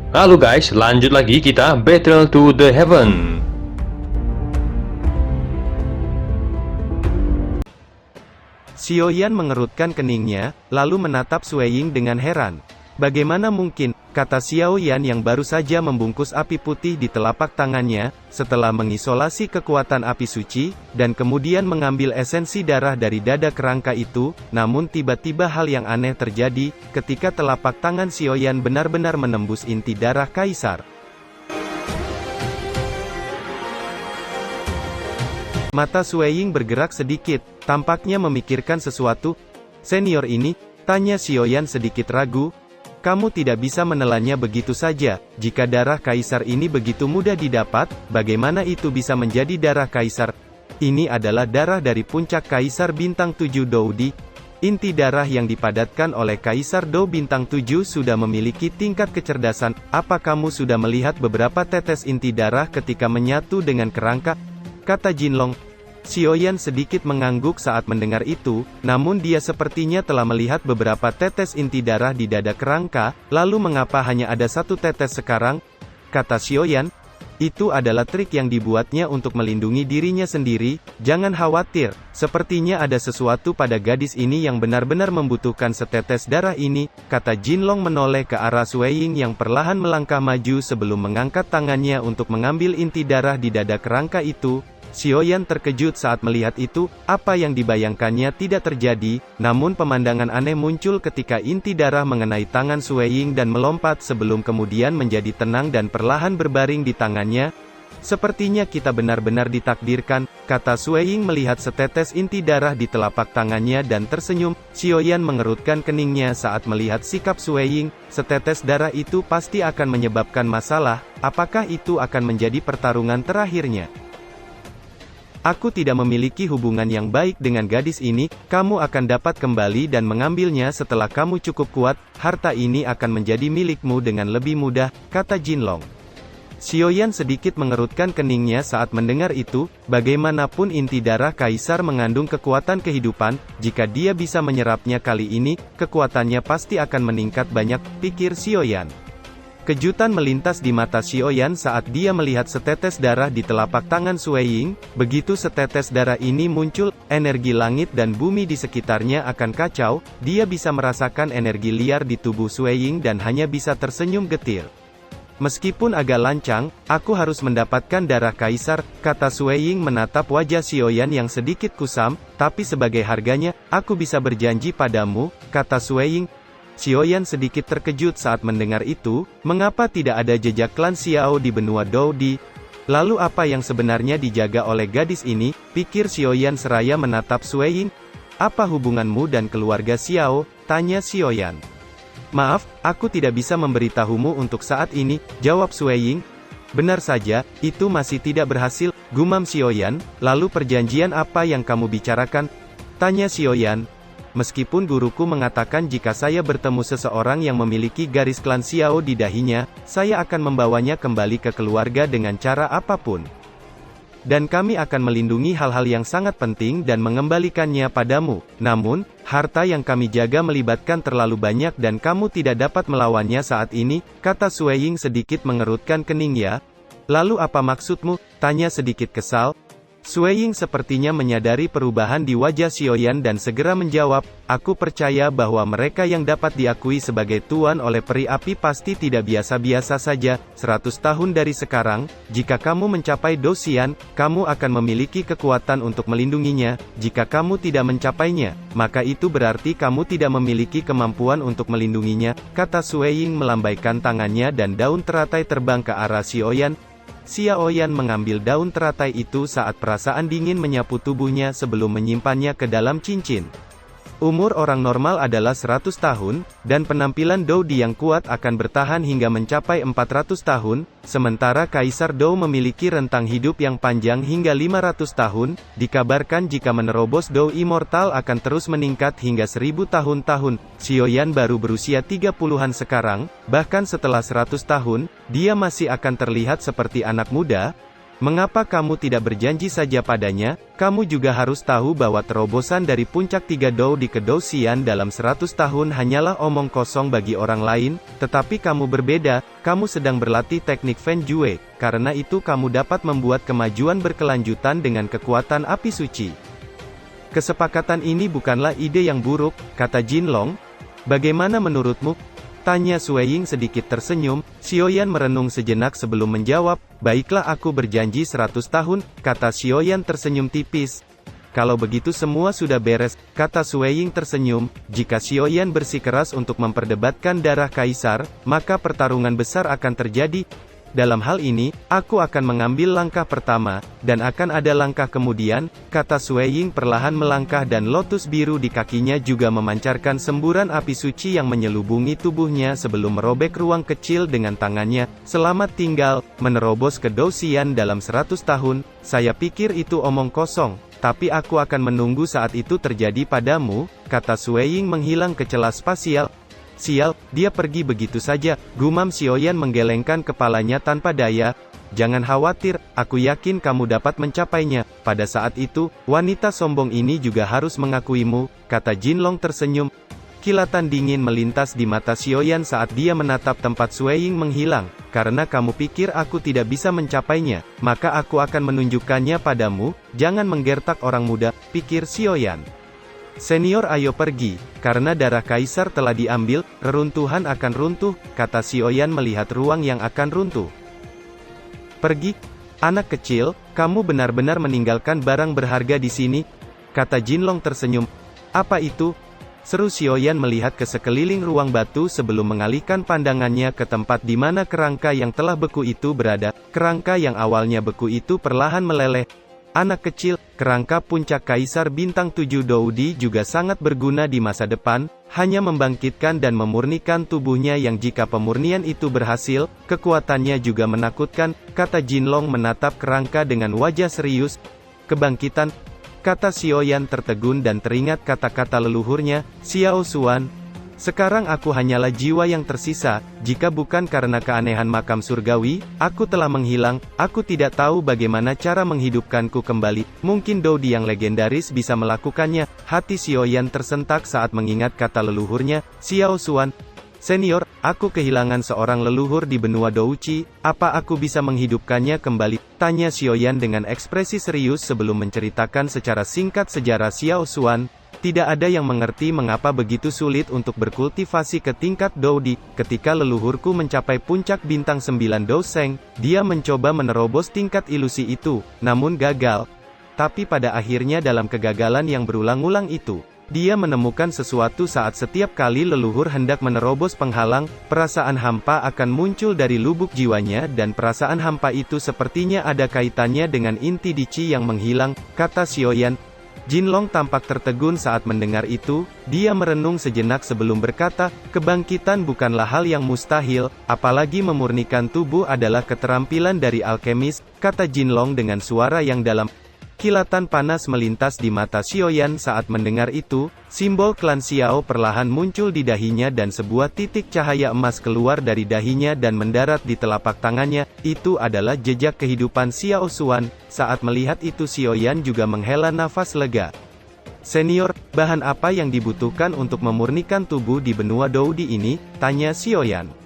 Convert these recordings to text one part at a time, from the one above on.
Halo guys, lanjut lagi kita Battle to the Heaven. Xiaoyan mengerutkan keningnya, lalu menatap Sui Ying dengan heran. Bagaimana mungkin, kata Xiaoyan yang baru saja membungkus api putih di telapak tangannya, setelah mengisolasi kekuatan api suci, dan kemudian mengambil esensi darah dari dada kerangka itu, namun tiba-tiba hal yang aneh terjadi, ketika telapak tangan Xiaoyan benar-benar menembus inti darah kaisar. Mata Sui Ying bergerak sedikit, tampaknya memikirkan sesuatu. Senior ini, tanya Xiaoyan sedikit ragu. Kamu tidak bisa menelannya begitu saja. Jika darah kaisar ini begitu mudah didapat, bagaimana itu bisa menjadi darah kaisar? Ini adalah darah dari puncak kaisar bintang 7 Doudi. Inti darah yang dipadatkan oleh kaisar Dou bintang 7 sudah memiliki tingkat kecerdasan. Apa kamu sudah melihat beberapa tetes inti darah ketika menyatu dengan kerangka? Kata Jinlong. Xiaoyan sedikit mengangguk saat mendengar itu, namun dia sepertinya telah melihat beberapa tetes inti darah di dada kerangka, lalu mengapa hanya ada satu tetes sekarang? Kata Xiaoyan, itu adalah trik yang dibuatnya untuk melindungi dirinya sendiri. Jangan khawatir, sepertinya ada sesuatu pada gadis ini yang benar-benar membutuhkan setetes darah ini, kata Jinlong menoleh ke arah Sui Ying yang perlahan melangkah maju sebelum mengangkat tangannya untuk mengambil inti darah di dada kerangka itu. Xiaoyan terkejut saat melihat itu, apa yang dibayangkannya tidak terjadi, namun pemandangan aneh muncul ketika inti darah mengenai tangan Sui Ying dan melompat sebelum kemudian menjadi tenang dan perlahan berbaring di tangannya. Sepertinya kita benar-benar ditakdirkan, kata Sui Ying melihat setetes inti darah di telapak tangannya dan tersenyum. Xiaoyan mengerutkan keningnya saat melihat sikap Sui Ying, setetes darah itu pasti akan menyebabkan masalah, apakah itu akan menjadi pertarungan terakhirnya? Aku tidak memiliki hubungan yang baik dengan gadis ini, kamu akan dapat kembali dan mengambilnya setelah kamu cukup kuat, harta ini akan menjadi milikmu dengan lebih mudah, kata Jinlong. Xiaoyan sedikit mengerutkan keningnya saat mendengar itu, bagaimanapun inti darah kaisar mengandung kekuatan kehidupan, jika dia bisa menyerapnya kali ini, kekuatannya pasti akan meningkat banyak, pikir Xiaoyan. Kejutan melintas di mata Xiaoyan saat dia melihat setetes darah di telapak tangan Sui Ying. Begitu setetes darah ini muncul, energi langit dan bumi di sekitarnya akan kacau. Dia bisa merasakan energi liar di tubuh Sui Ying dan hanya bisa tersenyum getir. Meskipun agak lancang, aku harus mendapatkan darah kaisar, kata Sui Ying menatap wajah Xiaoyan yang sedikit kusam, tapi sebagai harganya, aku bisa berjanji padamu, kata Sui Ying. Xiaoyan sedikit terkejut saat mendengar itu, mengapa tidak ada jejak klan Xiao di benua Doudi? Lalu apa yang sebenarnya dijaga oleh gadis ini, pikir Xiaoyan seraya menatap Sui Ying? Apa hubunganmu dan keluarga Xiao? Tanya Xiaoyan. Maaf, aku tidak bisa memberitahumu untuk saat ini, jawab Sui Ying. Benar saja, itu masih tidak berhasil, gumam Xiaoyan, lalu perjanjian apa yang kamu bicarakan? Tanya Xiaoyan. Meskipun guruku mengatakan jika saya bertemu seseorang yang memiliki garis klan Xiao di dahinya, saya akan membawanya kembali ke keluarga dengan cara apapun. Dan kami akan melindungi hal-hal yang sangat penting dan mengembalikannya padamu. Namun, harta yang kami jaga melibatkan terlalu banyak dan kamu tidak dapat melawannya saat ini, kata Sui Ying sedikit mengerutkan keningnya. Lalu apa maksudmu? Tanya sedikit kesal. Sui Ying sepertinya menyadari perubahan di wajah Xiaoyan dan segera menjawab, aku percaya bahwa mereka yang dapat diakui sebagai tuan oleh peri api pasti tidak biasa-biasa saja. 100 tahun dari sekarang, jika kamu mencapai Dosian, kamu akan memiliki kekuatan untuk melindunginya. Jika kamu tidak mencapainya, maka itu berarti kamu tidak memiliki kemampuan untuk melindunginya, kata Sui Ying melambaikan tangannya dan daun teratai terbang ke arah Xiaoyan. Xiaoyan mengambil daun teratai itu saat perasaan dingin menyapu tubuhnya sebelum menyimpannya ke dalam cincin. Umur orang normal adalah 100 tahun, dan penampilan Doudi yang kuat akan bertahan hingga mencapai 400 tahun, sementara Kaisar Dou memiliki rentang hidup yang panjang hingga 500 tahun, dikabarkan jika menerobos Dou Immortal akan terus meningkat hingga 1000 tahun-tahun. Xiaoyan baru berusia 30-an sekarang, bahkan setelah 100 tahun, dia masih akan terlihat seperti anak muda. Mengapa kamu tidak berjanji saja padanya? Kamu juga harus tahu bahwa terobosan dari puncak 3 Dou di ke Dou Xian dalam 100 tahun hanyalah omong kosong bagi orang lain, tetapi kamu berbeda, kamu sedang berlatih teknik Feng Jue, karena itu kamu dapat membuat kemajuan berkelanjutan dengan kekuatan api suci. Kesepakatan ini bukanlah ide yang buruk, kata Jinlong. Bagaimana menurutmu? Tanya Sueying sedikit tersenyum. Xiaoyan merenung sejenak sebelum menjawab, baiklah aku berjanji 100 tahun, kata Xiaoyan tersenyum tipis. Kalau begitu semua sudah beres, kata Sueying tersenyum. Jika Xiaoyan bersikeras untuk memperdebatkan darah kaisar, maka pertarungan besar akan terjadi. Dalam hal ini, aku akan mengambil langkah pertama, dan akan ada langkah kemudian, kata Sueying perlahan melangkah dan lotus biru di kakinya juga memancarkan semburan api suci yang menyelubungi tubuhnya sebelum merobek ruang kecil dengan tangannya. Selamat tinggal, menerobos ke Dou Xian dalam 100 tahun, saya pikir itu omong kosong, tapi aku akan menunggu saat itu terjadi padamu, kata Sueying menghilang ke celah spasial. Sial, dia pergi begitu saja, gumam Xiaoyan menggelengkan kepalanya tanpa daya. Jangan khawatir, aku yakin kamu dapat mencapainya. Pada saat itu, wanita sombong ini juga harus mengakuimu, kata Jinlong tersenyum. Kilatan dingin melintas di mata Xiaoyan saat dia menatap tempat Sueying menghilang. Karena kamu pikir aku tidak bisa mencapainya, maka aku akan menunjukkannya padamu. Jangan menggertak orang muda, pikir Xiaoyan. Senior, ayo pergi, karena darah kaisar telah diambil, reruntuhan akan runtuh, kata Xiaoyan melihat ruang yang akan runtuh. Pergi? Anak kecil, kamu benar-benar meninggalkan barang berharga di sini? Kata Jinlong tersenyum. Apa itu? Seru Xiaoyan melihat ke sekeliling ruang batu sebelum mengalihkan pandangannya ke tempat di mana kerangka yang telah beku itu berada. Kerangka yang awalnya beku itu perlahan meleleh. Anak kecil, kerangka puncak Kaisar Bintang 7 Doudi juga sangat berguna di masa depan, hanya membangkitkan dan memurnikan tubuhnya yang jika pemurnian itu berhasil, kekuatannya juga menakutkan, kata Jinlong menatap kerangka dengan wajah serius. Kebangkitan, kata Xiaoyan tertegun dan teringat kata-kata leluhurnya, Xiao Xuan. Sekarang aku hanyalah jiwa yang tersisa, jika bukan karena keanehan makam surgawi, aku telah menghilang, aku tidak tahu bagaimana cara menghidupkanku kembali, mungkin Doudi yang legendaris bisa melakukannya. Hati Xiaoyan tersentak saat mengingat kata leluhurnya, Xiao Xuan. Senior, aku kehilangan seorang leluhur di benua Douqi, apa aku bisa menghidupkannya kembali? Tanya Xiaoyan dengan ekspresi serius sebelum menceritakan secara singkat sejarah Xiao Xuan. Tidak ada yang mengerti mengapa begitu sulit untuk berkultivasi ke tingkat Doudi. Ketika leluhurku mencapai puncak bintang 9 Douseng, dia mencoba menerobos tingkat ilusi itu, namun gagal. Tapi pada akhirnya dalam kegagalan yang berulang-ulang itu, dia menemukan sesuatu saat setiap kali leluhur hendak menerobos penghalang, perasaan hampa akan muncul dari lubuk jiwanya dan perasaan hampa itu sepertinya ada kaitannya dengan inti Dici yang menghilang, kata Xiaoyan. Jinlong tampak tertegun saat mendengar itu, dia merenung sejenak sebelum berkata, kebangkitan bukanlah hal yang mustahil, apalagi memurnikan tubuh adalah keterampilan dari alkemis, kata Jinlong dengan suara yang dalam. Kilatan panas melintas di mata Xiaoyan saat mendengar itu, simbol klan Xiao perlahan muncul di dahinya dan sebuah titik cahaya emas keluar dari dahinya dan mendarat di telapak tangannya, itu adalah jejak kehidupan Xiao Xuan. Saat melihat itu Xiaoyan juga menghela nafas lega. Senior, bahan apa yang dibutuhkan untuk memurnikan tubuh di benua Doudi ini? Tanya Xiaoyan.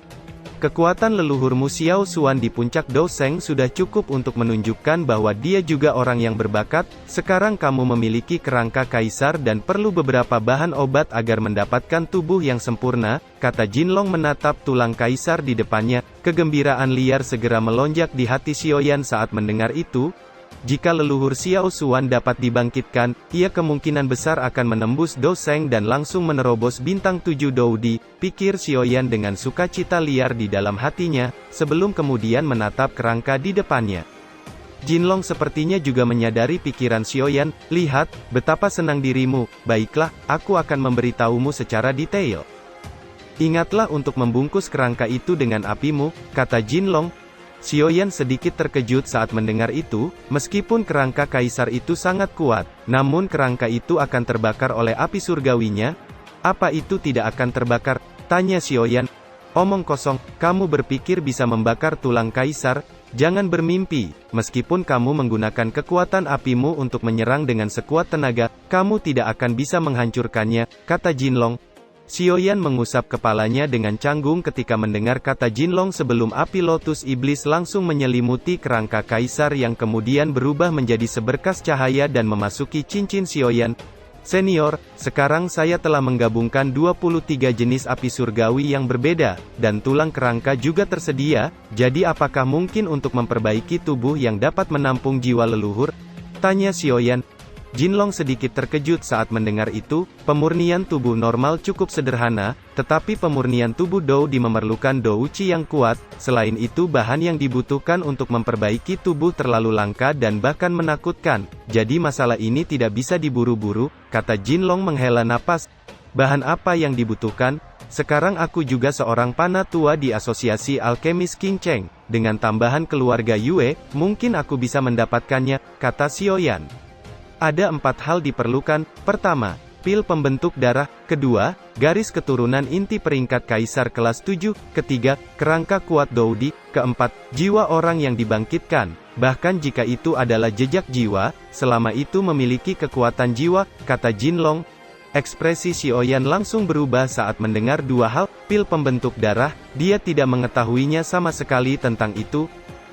Kekuatan leluhurmu Xiao Xuan di puncak Douseng sudah cukup untuk menunjukkan bahwa dia juga orang yang berbakat. Sekarang kamu memiliki kerangka kaisar dan perlu beberapa bahan obat agar mendapatkan tubuh yang sempurna, kata Jinlong menatap tulang kaisar di depannya. Kegembiraan liar segera melonjak di hati Xiaoyan saat mendengar itu. Jika leluhur Xiao Xuan dapat dibangkitkan, ia kemungkinan besar akan menembus Douseng dan langsung menerobos bintang 7 Doudi, pikir Xiaoyan dengan sukacita liar di dalam hatinya, sebelum kemudian menatap kerangka di depannya. Jinlong sepertinya juga menyadari pikiran Xiaoyan, lihat, betapa senang dirimu, baiklah, aku akan memberitahumu secara detail. Ingatlah untuk membungkus kerangka itu dengan apimu, kata Jinlong. Xiaoyan sedikit terkejut saat mendengar itu, meskipun kerangka kaisar itu sangat kuat, namun kerangka itu akan terbakar oleh api surgawinya. Apa itu tidak akan terbakar? Tanya Xiaoyan. Omong kosong, kamu berpikir bisa membakar tulang kaisar? Jangan bermimpi, meskipun kamu menggunakan kekuatan apimu untuk menyerang dengan sekuat tenaga, kamu tidak akan bisa menghancurkannya, kata Jinlong. Xiaoyan mengusap kepalanya dengan canggung ketika mendengar kata Jinlong sebelum api lotus iblis langsung menyelimuti kerangka kaisar yang kemudian berubah menjadi seberkas cahaya dan memasuki cincin Xiaoyan. Senior, sekarang saya telah menggabungkan 23 jenis api surgawi yang berbeda, dan tulang kerangka juga tersedia, jadi apakah mungkin untuk memperbaiki tubuh yang dapat menampung jiwa leluhur? Tanya Xiaoyan. Jinlong sedikit terkejut saat mendengar itu. Pemurnian tubuh normal cukup sederhana, tetapi pemurnian tubuh Dou-di memerlukan Dou-chi yang kuat. Selain itu bahan yang dibutuhkan untuk memperbaiki tubuh terlalu langka dan bahkan menakutkan. Jadi masalah ini tidak bisa diburu-buru, kata Jinlong menghela napas. Bahan apa yang dibutuhkan? Sekarang aku juga seorang panah tua di asosiasi alkemis King Cheng. Dengan tambahan keluarga Yue, mungkin aku bisa mendapatkannya, kata Xiaoyan. Ada 4 hal diperlukan. Pertama, pil pembentuk darah. Kedua, garis keturunan inti peringkat kaisar kelas 7. Ketiga, kerangka kuat Dou-di. Keempat, jiwa orang yang dibangkitkan. Bahkan jika itu adalah jejak jiwa, selama itu memiliki kekuatan jiwa, kata Jinlong. Ekspresi Xiaoyan langsung berubah saat mendengar 2 hal, pil pembentuk darah, dia tidak mengetahuinya sama sekali tentang itu.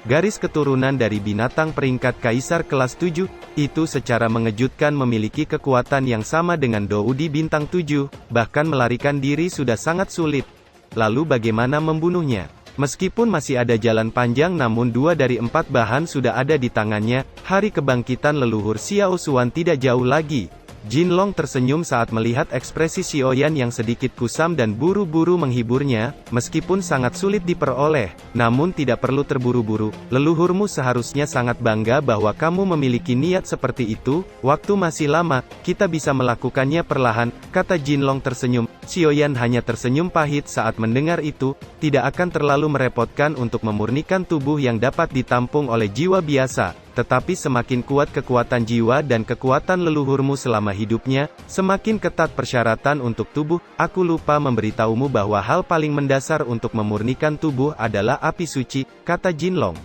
Garis keturunan dari binatang peringkat kaisar kelas 7, itu secara mengejutkan memiliki kekuatan yang sama dengan Dou-di bintang 7, bahkan melarikan diri sudah sangat sulit. Lalu bagaimana membunuhnya? Meskipun masih ada jalan panjang namun 2 dari 4 bahan sudah ada di tangannya, hari kebangkitan leluhur Xiao Xuan tidak jauh lagi. Jinlong tersenyum saat melihat ekspresi Xiaoyan yang sedikit kusam dan buru-buru menghiburnya, meskipun sangat sulit diperoleh, namun tidak perlu terburu-buru, leluhurmu seharusnya sangat bangga bahwa kamu memiliki niat seperti itu, waktu masih lama, kita bisa melakukannya perlahan, kata Jinlong tersenyum. Xiaoyan hanya tersenyum pahit saat mendengar itu, tidak akan terlalu merepotkan untuk memurnikan tubuh yang dapat ditampung oleh jiwa biasa. Tetapi semakin kuat kekuatan jiwa dan kekuatan leluhurmu selama hidupnya, semakin ketat persyaratan untuk tubuh. Aku lupa memberitahumu bahwa hal paling mendasar untuk memurnikan tubuh adalah api suci, kata Jinlong.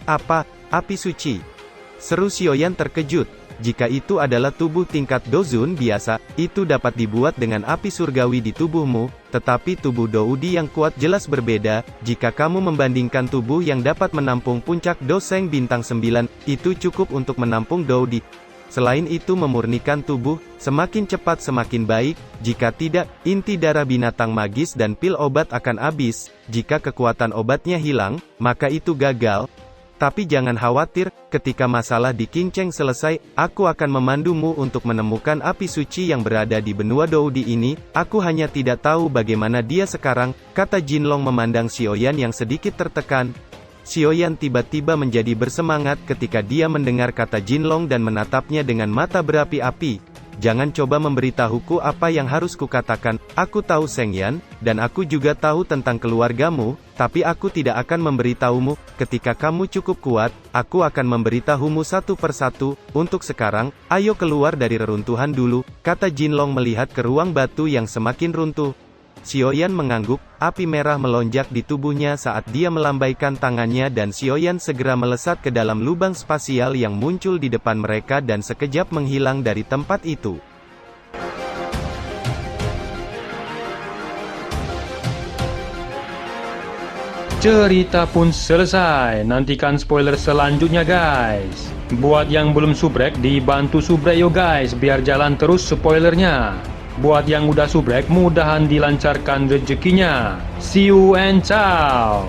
Apa, api suci? Seru Xiaoyan terkejut. Jika itu adalah tubuh tingkat Dozun biasa, itu dapat dibuat dengan api surgawi di tubuhmu, tetapi tubuh Dou-di yang kuat jelas berbeda. Jika kamu membandingkan tubuh yang dapat menampung puncak Doseng bintang 9, itu cukup untuk menampung Dou-di. Selain itu memurnikan tubuh, semakin cepat semakin baik, jika tidak, inti darah binatang magis dan pil obat akan habis. Jika kekuatan obatnya hilang, maka itu gagal. Tapi jangan khawatir, ketika masalah di King Cheng selesai, aku akan memandumu untuk menemukan api suci yang berada di benua Dou-di ini. Aku hanya tidak tahu bagaimana dia sekarang, kata Jinlong memandang Xiaoyan yang sedikit tertekan. Xiaoyan tiba-tiba menjadi bersemangat ketika dia mendengar kata Jinlong dan menatapnya dengan mata berapi-api. Jangan coba memberitahuku apa yang harus kukatakan. Aku tahu Seng Yan, dan aku juga tahu tentang keluargamu, tapi aku tidak akan memberitahumu. Ketika kamu cukup kuat, aku akan memberitahumu satu persatu. Untuk sekarang, ayo keluar dari reruntuhan dulu, kata Jinlong melihat ke ruang batu yang semakin runtuh. Xiaoyan mengangguk, api merah melonjak di tubuhnya saat dia melambaikan tangannya dan Xiaoyan segera melesat ke dalam lubang spasial yang muncul di depan mereka dan sekejap menghilang dari tempat itu. Cerita pun selesai, nantikan spoiler selanjutnya guys. Buat yang belum subrek, dibantu subrek yo guys, biar jalan terus spoilernya. Buat yang udah subrek, mudahan dilancarkan rezekinya. See you and ciao.